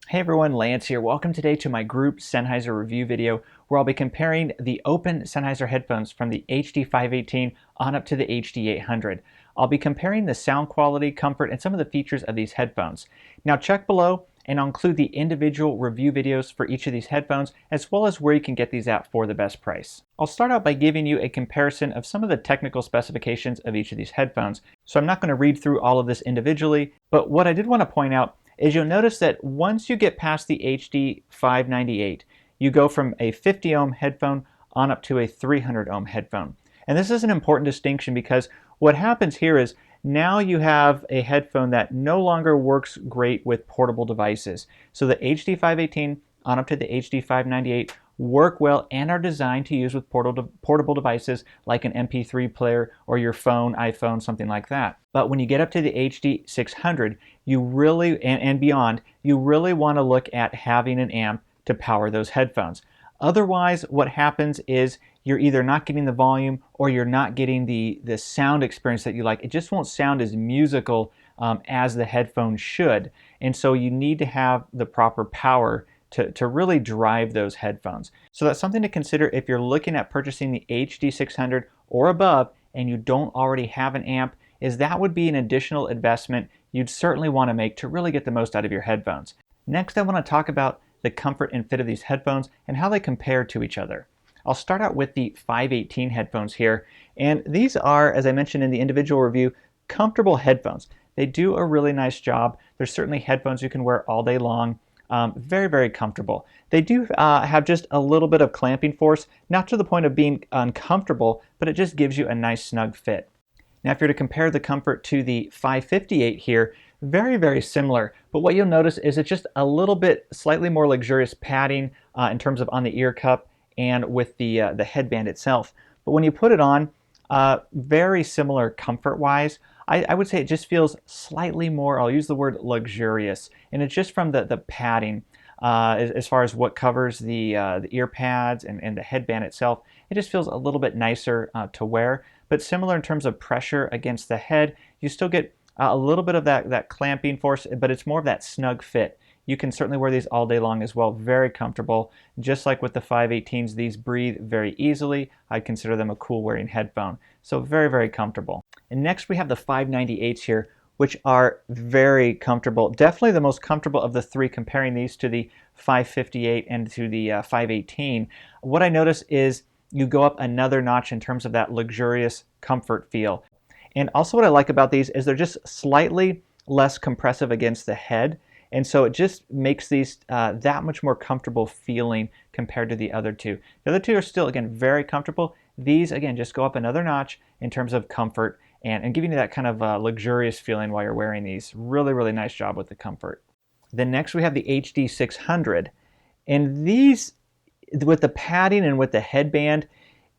Hey everyone, Lance here. Welcome today to my group Sennheiser review video where I'll be comparing the open Sennheiser headphones from the HD518 on up to the HD800. I'll be comparing the sound quality, comfort, and some of the features of these headphones. Now check below and I'll include the individual review videos for each of these headphones as well as where you can get these at for the best price. I'll start out by giving you a comparison of some of the technical specifications of each of these headphones. So I'm not going to read through all of this individually, but what I did want to point out is you'll notice that once you get past the HD598, you go from a 50 ohm headphone on up to a 300 ohm headphone. And this is an important distinction because what happens here is now you have a headphone that no longer works great with portable devices. So the HD518 on up to the HD598 work well and are designed to use with portable devices like an MP3 player or your phone, iPhone, something like that. But when you get up to the HD600, you really, and beyond, you really want to look at having an amp to power those headphones. Otherwise, what happens is you're either not getting the volume or you're not getting the sound experience that you like. It just won't sound as musical as the headphones should. And so you need to have the proper power to really drive those headphones. So that's something to consider if you're looking at purchasing the HD600 or above and you don't already have an amp, is that would be an additional investment you'd certainly want to make to really get the most out of your headphones. Next, I want to talk about the comfort and fit of these headphones and how they compare to each other. I'll start out with the 518 headphones here, and these are, as I mentioned in the individual review, comfortable headphones. They do a really nice job. There's certainly headphones you can wear all day long. Very, very comfortable. They do have just a little bit of clamping force, not to the point of being uncomfortable, but it just gives you a nice snug fit. Now, if you're to compare the comfort to the 558 here, very, very similar, but what you'll notice is it's just a little bit slightly more luxurious padding in terms of on the ear cup and with the headband itself. But when you put it on, very similar comfort-wise. I would say it just feels slightly more, I'll use the word luxurious, and it's just from the padding as far as what covers the ear pads and the headband itself. It just feels a little bit nicer to wear, but similar in terms of pressure against the head. You still get a little bit of that clamping force, but it's more of that snug fit. You can certainly wear these all day long as well, very comfortable. Just like with the 518s, these breathe very easily. I'd consider them a cool wearing headphone. So very, very comfortable. And next we have the 598s here, which are very comfortable. Definitely the most comfortable of the three, comparing these to the 558 and to the 518. What I notice is you go up another notch in terms of that luxurious comfort feel. And also what I like about these is they're just slightly less compressive against the head. And so it just makes these that much more comfortable feeling compared to the other two. The other two are still, again, very comfortable. These, again, just go up another notch in terms of comfort and giving you that kind of luxurious feeling while you're wearing these. Really, really nice job with the comfort. Then next we have the HD600. And these, with the padding and with the headband,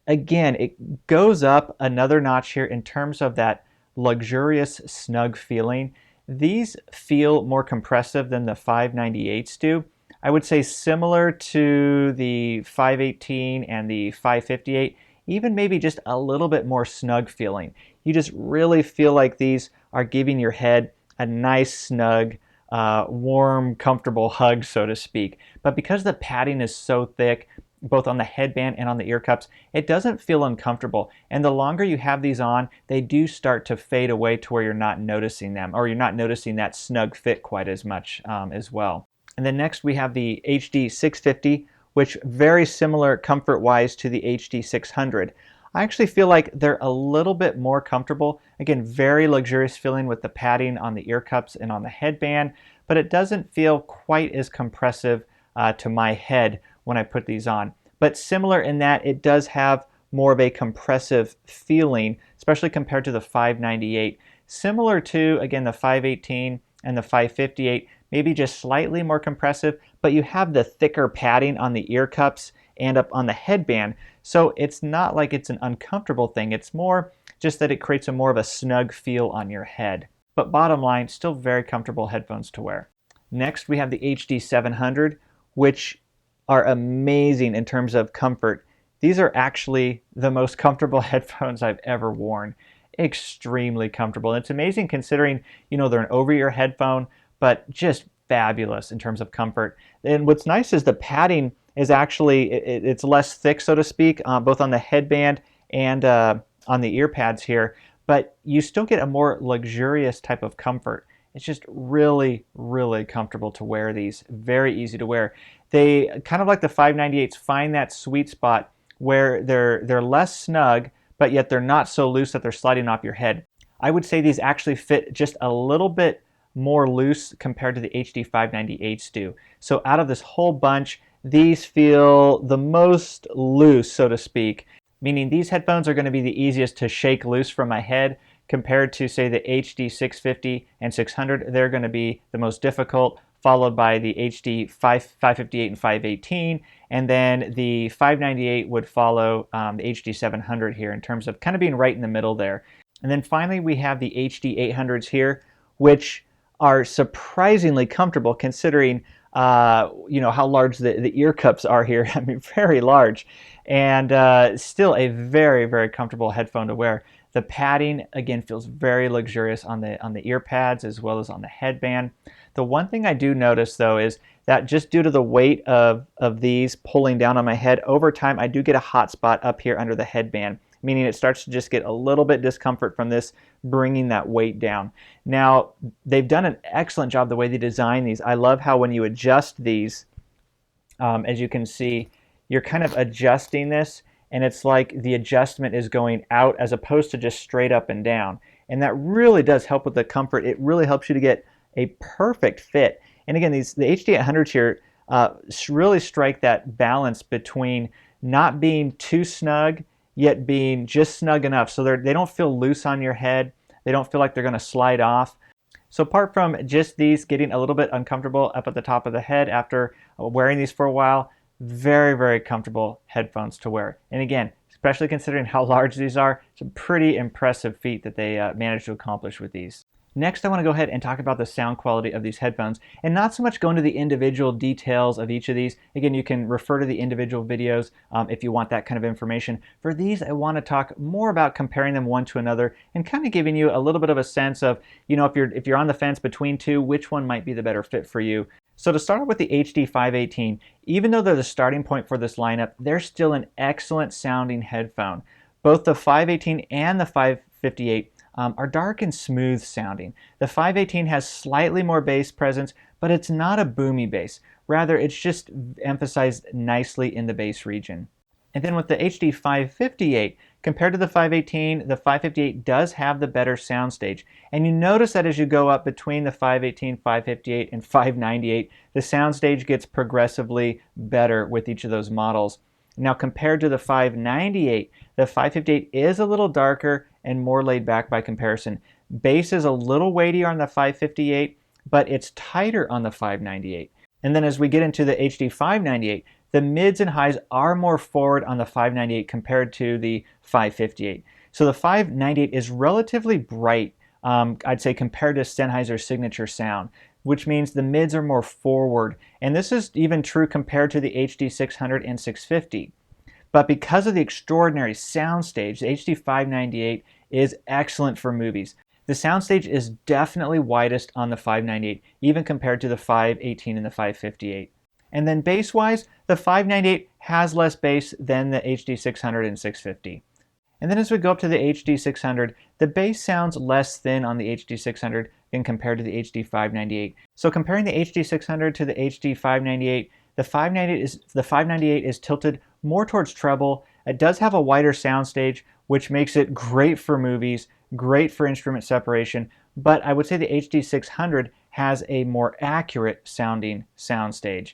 again, it goes up another notch here in terms of that luxurious, snug feeling. These feel more compressive than the 598s do. I would say similar to the 518 and the 558, even maybe just a little bit more snug feeling. You just really feel like these are giving your head a nice, snug, warm, comfortable hug, so to speak. But because the padding is so thick, both on the headband and on the ear cups, it doesn't feel uncomfortable. And the longer you have these on, they do start to fade away to where you're not noticing them, or you're not noticing that snug fit quite as much as well. And then next we have the HD650, which very similar comfort-wise to the HD600. I actually feel like they're a little bit more comfortable. Again, very luxurious feeling with the padding on the ear cups and on the headband, but it doesn't feel quite as compressive to my head when I put these on. But similar in that it does have more of a compressive feeling, especially compared to the 598. Similar to, again, the 518 and the 558, maybe just slightly more compressive, but you have the thicker padding on the ear cups and up on the headband. So it's not like it's an uncomfortable thing. It's more just that it creates a more of a snug feel on your head. But bottom line, still very comfortable headphones to wear. Next, we have the HD700, which are amazing in terms of comfort. These are actually the most comfortable headphones I've ever worn. Extremely comfortable. And it's amazing considering, they're an over-ear headphone, but just fabulous in terms of comfort. And what's nice is the padding is actually, it's less thick, so to speak, both on the headband and on the ear pads here, but you still get a more luxurious type of comfort. It's just really, really comfortable to wear these. Very easy to wear. They, kind of like the 598s, find that sweet spot where they're less snug, but yet they're not so loose that they're sliding off your head. I would say these actually fit just a little bit more loose compared to the HD598s do. So out of this whole bunch, these feel the most loose, so to speak, meaning these headphones are going to be the easiest to shake loose from my head compared to, say, the HD650 and 600. They're going to be the most difficult, followed by the HD558 and 518, and then the 598 would follow the HD700 here in terms of kind of being right in the middle there. And then finally we have the HD800s here, which are surprisingly comfortable considering how large the ear cups are here. I mean, very large, and still a very, very comfortable headphone to wear. The padding, again, feels very luxurious on the ear pads as well as on the headband. The one thing I do notice, though, is that just due to the weight of these pulling down on my head, over time I do get a hot spot up here under the headband, meaning it starts to just get a little bit discomfort from this bringing that weight down. Now, they've done an excellent job the way they design these. I love how when you adjust these, as you can see, you're kind of adjusting this, and it's like the adjustment is going out as opposed to just straight up and down. And that really does help with the comfort. It really helps you to get a perfect fit. And again, the HD800s here really strike that balance between not being too snug yet being just snug enough so they don't feel loose on your head. They don't feel like they're going to slide off. So apart from just these getting a little bit uncomfortable up at the top of the head after wearing these for a while, very, very comfortable headphones to wear. And again, especially considering how large these are, it's a pretty impressive feat that they managed to accomplish with these. Next, I want to go ahead and talk about the sound quality of these headphones, and not so much go into the individual details of each of these. Again, you can refer to the individual videos if you want that kind of information. For these, I want to talk more about comparing them one to another and kind of giving you a little bit of a sense of, if you're on the fence between two, which one might be the better fit for you. So to start with the HD518, even though they're the starting point for this lineup, they're still an excellent sounding headphone. Both the 518 and the 558 are dark and smooth sounding. The 518 has slightly more bass presence, but it's not a boomy bass. Rather, it's just emphasized nicely in the bass region. And then with the HD558, compared to the 518, the 558 does have the better soundstage. And you notice that as you go up between the 518, 558, and 598, the soundstage gets progressively better with each of those models. Now compared to the 598, the 558 is a little darker and more laid back by comparison. Bass is a little weightier on the 558, but it's tighter on the 598. And then as we get into the HD598, the mids and highs are more forward on the 598 compared to the 558. So the 598 is relatively bright, I'd say, compared to Sennheiser's signature sound, which means the mids are more forward. And this is even true compared to the HD600 and 650. But because of the extraordinary soundstage, the HD598 is excellent for movies. The soundstage is definitely widest on the 598, even compared to the 518 and the 558. And then bass-wise, the 598 has less bass than the HD600 and 650. And then as we go up to the HD600, the bass sounds less thin on the HD600 than compared to the HD598. So comparing the HD600 to the HD598, the 598 is tilted more towards treble. It does have a wider soundstage, which makes it great for movies, great for instrument separation, but I would say the HD600 has a more accurate sounding soundstage.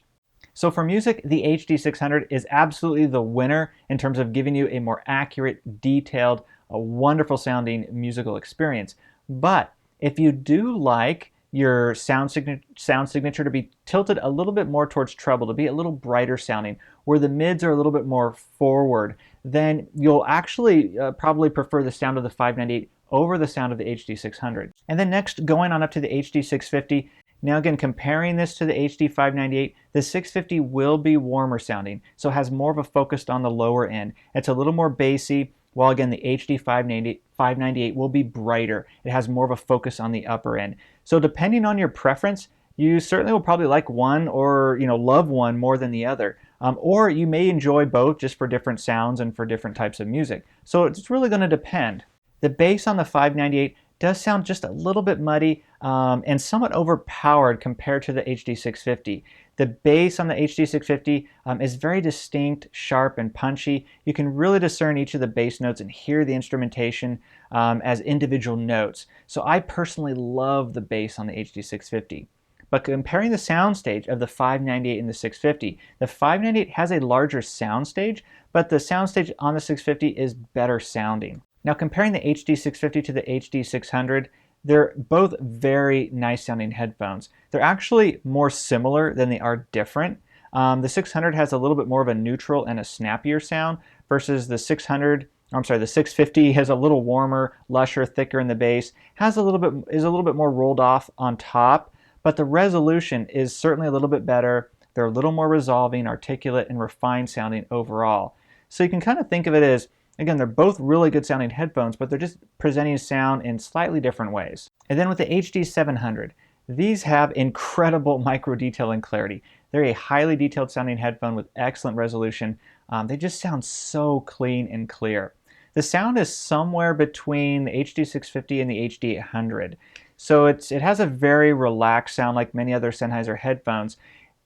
So for music, the HD600 is absolutely the winner in terms of giving you a more accurate, detailed, a wonderful sounding musical experience. But if you do like your sound signature to be tilted a little bit more towards treble, to be a little brighter sounding, where the mids are a little bit more forward, then you'll actually probably prefer the sound of the 598 over the sound of the HD600. And then next, going on up to the HD650, now again, comparing this to the HD598, the 650 will be warmer sounding, so it has more of a focus on the lower end. It's a little more bassy, while again the HD598 will be brighter. It has more of a focus on the upper end. So depending on your preference, you certainly will probably like one or love one more than the other. Or you may enjoy both just for different sounds and for different types of music. So it's really going to depend. The bass on the 598 does sound just a little bit muddy and somewhat overpowered compared to the HD650. The bass on the HD650 is very distinct, sharp, and punchy. You can really discern each of the bass notes and hear the instrumentation as individual notes. So I personally love the bass on the HD650. But comparing the soundstage of the 598 and the 650, the 598 has a larger soundstage, but the soundstage on the 650 is better sounding. Now comparing the HD650 to the HD600, they're both very nice sounding headphones. They're actually more similar than they are different. The 600 has a little bit more of a neutral and a snappier sound versus the 650 has a little warmer, lusher, thicker in the bass, is a little bit more rolled off on top, but the resolution is certainly a little bit better. They're a little more resolving, articulate, and refined sounding overall. So you can kind of think of it as, again, they're both really good sounding headphones, but they're just presenting sound in slightly different ways. And then with the HD700, these have incredible micro detail and clarity. They're a highly detailed sounding headphone with excellent resolution. They just sound so clean and clear. The sound is somewhere between the HD650 and the HD800. So it has a very relaxed sound like many other Sennheiser headphones,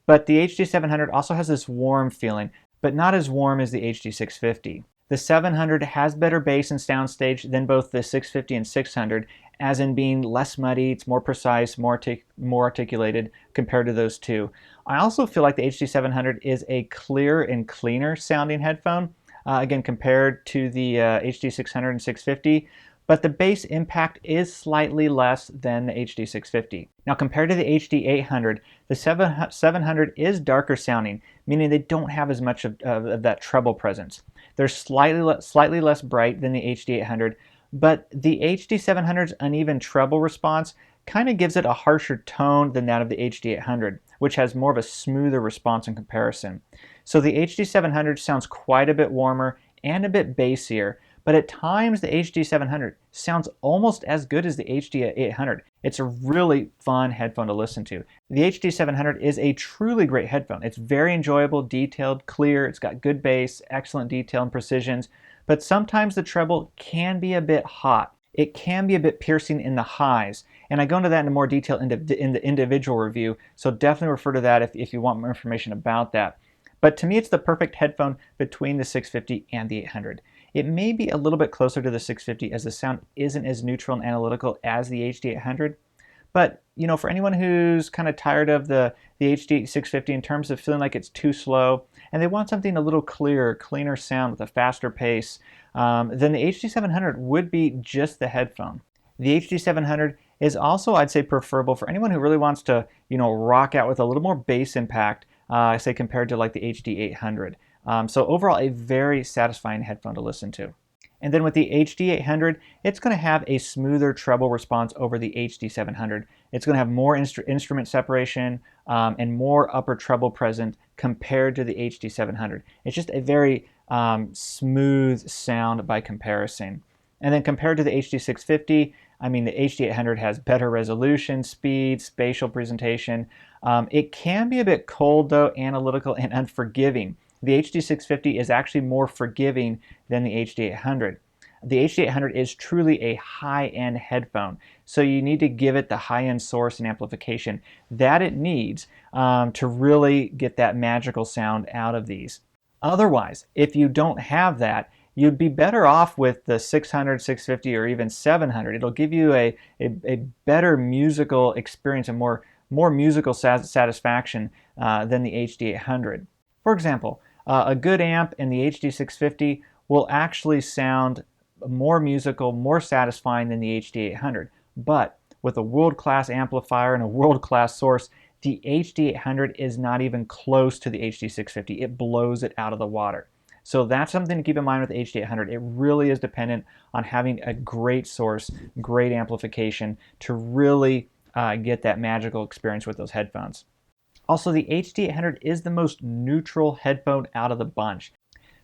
but the HD700 also has this warm feeling, but not as warm as the HD650. The 700 has better bass and soundstage than both the 650 and 600, as in being less muddy, it's more precise, more articulated compared to those two. I also feel like the HD700 is a clearer and cleaner sounding headphone, again compared to the HD600 and 650, but the bass impact is slightly less than the HD650. Now compared to the HD800, the 700 is darker sounding, meaning they don't have as much of that treble presence. They're slightly less bright than the HD800, but the HD700's uneven treble response kind of gives it a harsher tone than that of the HD800, which has more of a smoother response in comparison. So the HD700 sounds quite a bit warmer and a bit bassier, but at times the HD700 sounds almost as good as the HD800. It's a really fun headphone to listen to. The HD700 is a truly great headphone. It's very enjoyable, detailed, clear, it's got good bass, excellent detail and precisions, but sometimes the treble can be a bit hot. It can be a bit piercing in the highs, and I go into that in more detail in the individual review, so definitely refer to that if you want more information about that. But to me, it's the perfect headphone between the 650 and the 800. It may be a little bit closer to the 650 as the sound isn't as neutral and analytical as the HD800. But for anyone who's kind of tired of the HD650 in terms of feeling like it's too slow and they want something a little clearer, cleaner sound with a faster pace, then the HD700 would be just the headphone. The HD700 is also, I'd say, preferable for anyone who really wants to, rock out with a little more bass impact, say compared to like the HD800. So overall, a very satisfying headphone to listen to. And then with the HD800, it's going to have a smoother treble response over the HD700. It's going to have more instrument separation and more upper treble present compared to the HD700. It's just a very smooth sound by comparison. And then compared to the HD650, I mean, the HD800 has better resolution, speed, spatial presentation. It can be a bit cold, though, analytical, and unforgiving. The HD650 is actually more forgiving than the HD800. The HD800 is truly a high-end headphone, so you need to give it the high-end source and amplification that it needs to really get that magical sound out of these. Otherwise, if you don't have that, you'd be better off with the 600, 650, or even 700. It'll give you a better musical experience and more musical satisfaction than the HD800. For example, a good amp in the HD650 will actually sound more musical, more satisfying than the HD800. But with a world-class amplifier and a world-class source, the HD800 is not even close to the HD650. It blows it out of the water. So that's something to keep in mind with the HD800. It really is dependent on having a great source, great amplification to really get that magical experience with those headphones. Also, the HD800 is the most neutral headphone out of the bunch.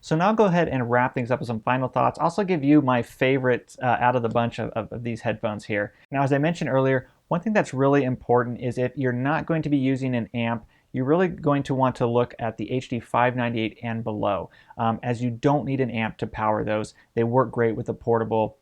So now I'll go ahead and wrap things up with some final thoughts. I'll also give you my favorites out of the bunch of these headphones here. Now, as I mentioned earlier, One thing that's really important is if you're not going to be using an amp, you're really going to want to look at the HD598 and below, as you don't need an amp to power those. They work great with a portable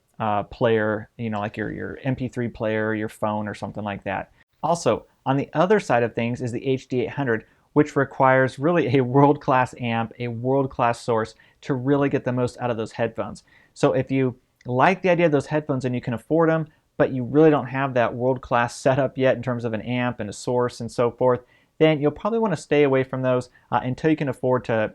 player, like your MP3 player, your phone, or something like that. Also, on the other side of things is the HD800, which requires really a world-class amp, a world-class source to really get the most out of those headphones. So if you like the idea of those headphones and you can afford them, but you really don't have that world-class setup yet in terms of an amp and a source and so forth, then you'll probably want to stay away from those until you can afford to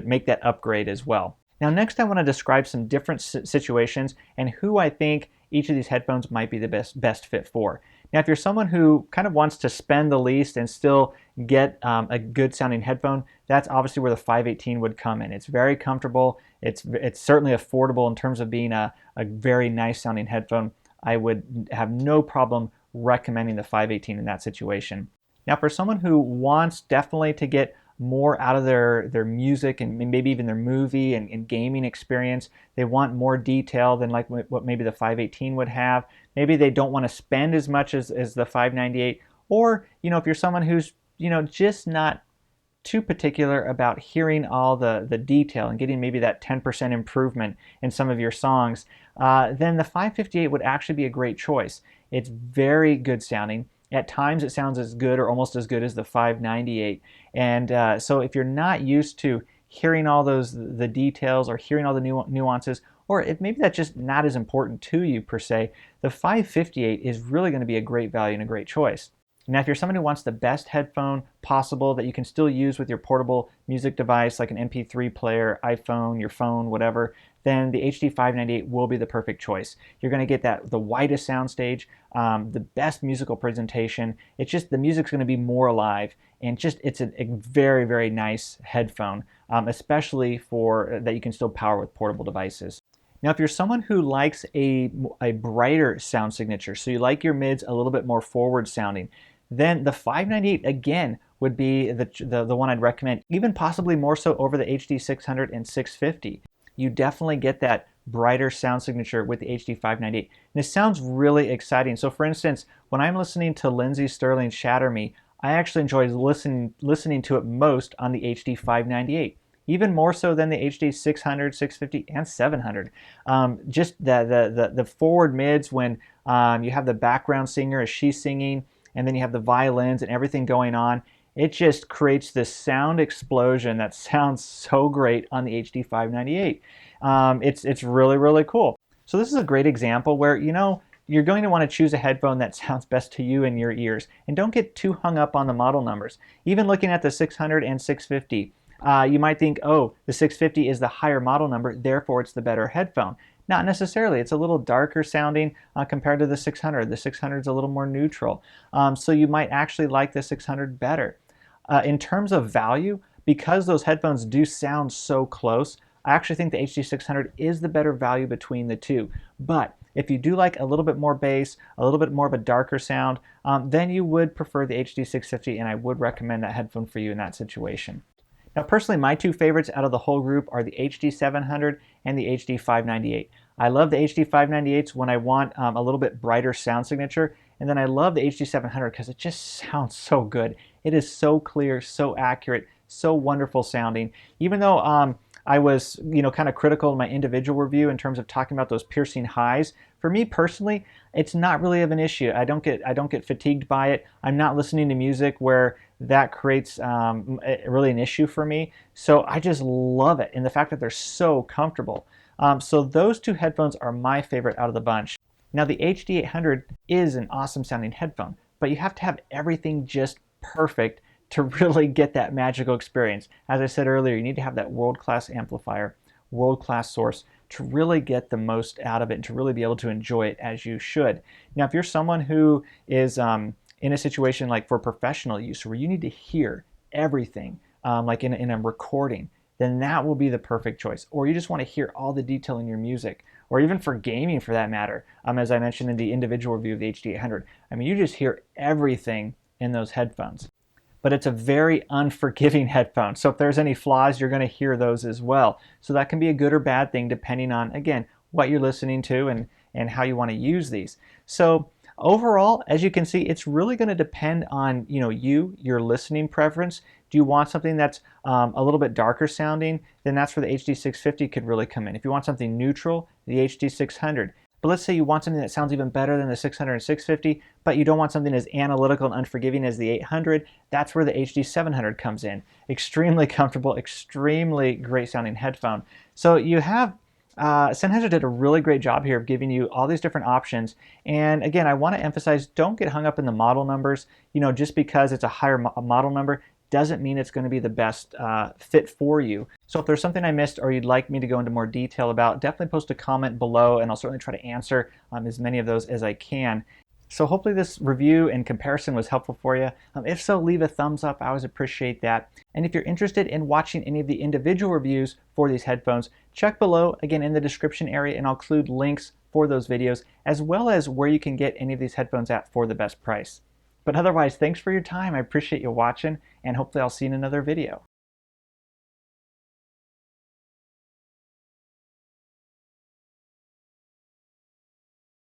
make that upgrade as well. Now next I want to describe some different situations and who I think each of these headphones might be the best fit for. Now if you're someone who kind of wants to spend the least and still get a good sounding headphone, that's obviously where the 518 would come in. It's very comfortable, it's certainly affordable in terms of being a very nice sounding headphone. I would have no problem recommending the 518 in that situation. Now for someone who wants definitely to get more out of their music and maybe even their movie and gaming experience, they want more detail than like what maybe the 518 would have. Maybe they don't want to spend as much as the 598, or if you're someone who's just not too particular about hearing all the detail and getting maybe that 10% improvement in some of your songs, then the 558 would actually be a great choice. It's very good sounding. At times it sounds as good or almost as good as the 598. And so if you're not used to hearing all the details or hearing all the nuances, or if maybe that's just not as important to you per se, the 558 is really going to be a great value and a great choice. Now if you're someone who wants the best headphone possible that you can still use with your portable music device like an MP3 player, iPhone, your phone, whatever, then the HD598 will be the perfect choice. You're going to get the widest soundstage, the best musical presentation. It's just the music's going to be more alive, and it's a very, very nice headphone, especially for that you can still power with portable devices. Now if you're someone who likes a brighter sound signature, so you like your mids a little bit more forward sounding, then the 598 again would be the one I'd recommend, even possibly more so over the HD600 and 650. You definitely get that brighter sound signature with the HD598. And it sounds really exciting. So for instance, when I'm listening to Lindsey Sterling's Shatter Me, I actually enjoy listening to it most on the HD598. Even more so than the HD600, 650, and 700. Just the forward mids when you have the background singer as she's singing, and then you have the violins and everything going on. It just creates this sound explosion that sounds so great on the HD598. It's really, really cool. So this is a great example where you're going to want to choose a headphone that sounds best to you and your ears, and don't get too hung up on the model numbers. Even looking at the 600 and 650, you might think, oh, the 650 is the higher model number, therefore it's the better headphone. Not necessarily. It's a little darker sounding compared to the 600. The 600 is a little more neutral. So you might actually like the 600 better. In terms of value, because those headphones do sound so close, I actually think the HD600 is the better value between the two. But if you do like a little bit more bass, a little bit more of a darker sound, then you would prefer the HD650, and I would recommend that headphone for you in that situation. Now personally, my two favorites out of the whole group are the HD700 and the HD598. I love the HD598s when I want a little bit brighter sound signature, and then I love the HD700 because it just sounds so good. It is so clear, so accurate, so wonderful sounding. Even though I was kind of critical in my individual review in terms of talking about those piercing highs, for me personally, it's not really of an issue. I don't get fatigued by it. I'm not listening to music where that creates really an issue for me. So I just love it, and the fact that they're so comfortable. So those two headphones are my favorite out of the bunch. Now the HD800 is an awesome sounding headphone, but you have to have everything just perfect to really get that magical experience. As I said earlier, you need to have that world-class amplifier, world-class source to really get the most out of it and to really be able to enjoy it as you should. Now if you're someone who is in a situation like for professional use where you need to hear everything like in a recording, then that will be the perfect choice. Or you just want to hear all the detail in your music, or even for gaming for that matter, as I mentioned in the individual review of the HD800. I mean, you just hear everything in those headphones. But it's a very unforgiving headphone. So if there's any flaws, you're going to hear those as well. So that can be a good or bad thing depending on, again, what you're listening to and how you want to use these. So Overall, as you can see, it's really going to depend on your listening preference. Do you want something that's a little bit darker sounding? Then that's where the HD650 could really come in. If you want something neutral, the HD600. But let's say you want something that sounds even better than the 600 and 650, but you don't want something as analytical and unforgiving as the 800, that's where the HD700 comes in. Extremely comfortable, extremely great sounding headphone. So you have Sennheiser did a really great job here of giving you all these different options. And again, I want to emphasize, don't get hung up in the model numbers. Just because it's a higher model number doesn't mean it's going to be the best fit for you. So if there's something I missed or you'd like me to go into more detail about, definitely post a comment below and I'll certainly try to answer as many of those as I can. So hopefully this review and comparison was helpful for you. If so, leave a thumbs up. I always appreciate that. And if you're interested in watching any of the individual reviews for these headphones, check below, again, in the description area, and I'll include links for those videos, as well as where you can get any of these headphones at for the best price. But otherwise, thanks for your time. I appreciate you watching, and hopefully I'll see you in another video.